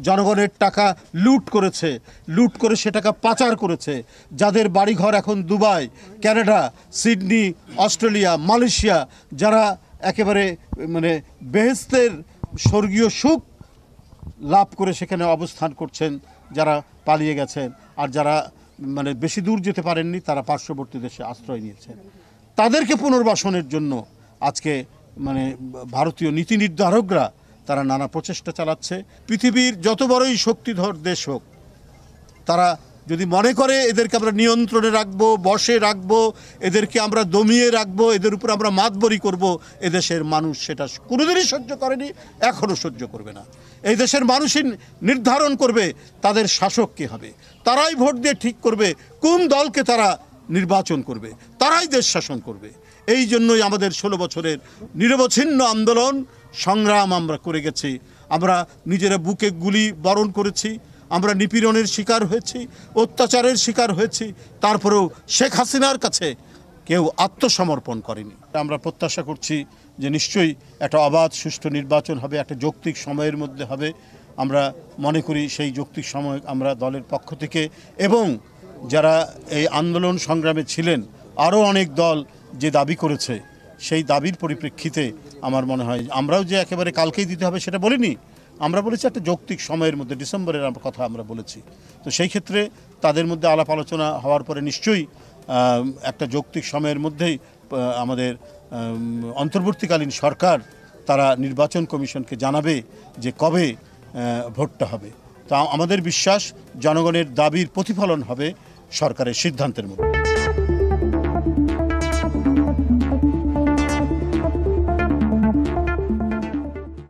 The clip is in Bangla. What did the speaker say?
জনগণের টাকা লুট করেছে, লুট করে সে টাকা পাচার করেছে, যাদের বাড়িঘর এখন Dubai, Canada, Sydney, Australia, Malaysia, যারা একেবারে মানে বেহেশতের স্বর্গীয় সুখ লাভ করে সেখানে অবস্থান করছেন, যারা পালিয়ে গেছেন, আর যারা মানে বেশি দূর যেতে পারেননি তারা পার্শ্ববর্তী দেশে আশ্রয় নিয়েছেন, তাদেরকে পুনর্বাসনের জন্য আজকে মানে ভারতীয় নীতি নির্ধারকরা তারা নানা প্রচেষ্টা চালাচ্ছে। পৃথিবীর যত বড়ই শক্তিধর দেশ হোক, তারা যদি মনে করে এদেরকে আমরা নিয়ন্ত্রণে রাখবো, বশে রাখবো, এদেরকে আমরা দমিয়ে রাখবো, এদের উপর আমরা মাতবরি করব, এদেশের মানুষ সেটা কোনোদিনই সহ্য করেনি, এখনও সহ্য করবে না। এই দেশের মানুষই নির্ধারণ করবে তাদের শাসক কে হবে, তারাই ভোট দিয়ে ঠিক করবে কোন দলকে তারা নির্বাচন করবে, তারাই দেশ শাসন করবে। এই জন্যই আমাদের 16 বছরের নিরবচ্ছিন্ন আন্দোলন সংগ্রাম আমরা করে গেছি। আমরা নিজেরা বুকে গুলি বরণ করেছি, আমরা নিপীড়নের শিকার হয়েছি, অত্যাচারের শিকার হয়েছি, তারপরেও শেখ হাসিনার কাছে কেউ আত্মসমর্পণ করেনি। আমরা প্রত্যাশা করছি যে নিশ্চয়ই একটা অবাধ সুষ্ঠু নির্বাচন হবে, একটা যৌক্তিক সময়ের মধ্যে হবে। আমরা মনে করি সেই যৌক্তিক সময় আমরা দলের পক্ষ থেকে এবং যারা এই আন্দোলন সংগ্রামে ছিলেন আরও অনেক দল যে দাবি করেছে, সেই দাবির পরিপ্রেক্ষিতে আমার মনে হয় আমরাও যে একেবারে কালকেই দিতে হবে সেটা বলিনি, আমরা বলেছি একটা যৌক্তিক সময়ের মধ্যে, ডিসেম্বরের কথা আমরা বলেছি। তো সেই ক্ষেত্রে তাদের মধ্যে আলাপ আলোচনা হওয়ার পরে নিশ্চয়ই একটা যৌক্তিক সময়ের মধ্যেই আমাদের অন্তর্বর্তীকালীন সরকার তারা নির্বাচন কমিশনকে জানাবে যে কবে ভোটটা হবে। তা আমাদের বিশ্বাস জনগণের দাবির প্রতিফলন হবে সরকারের সিদ্ধান্তের মধ্যে।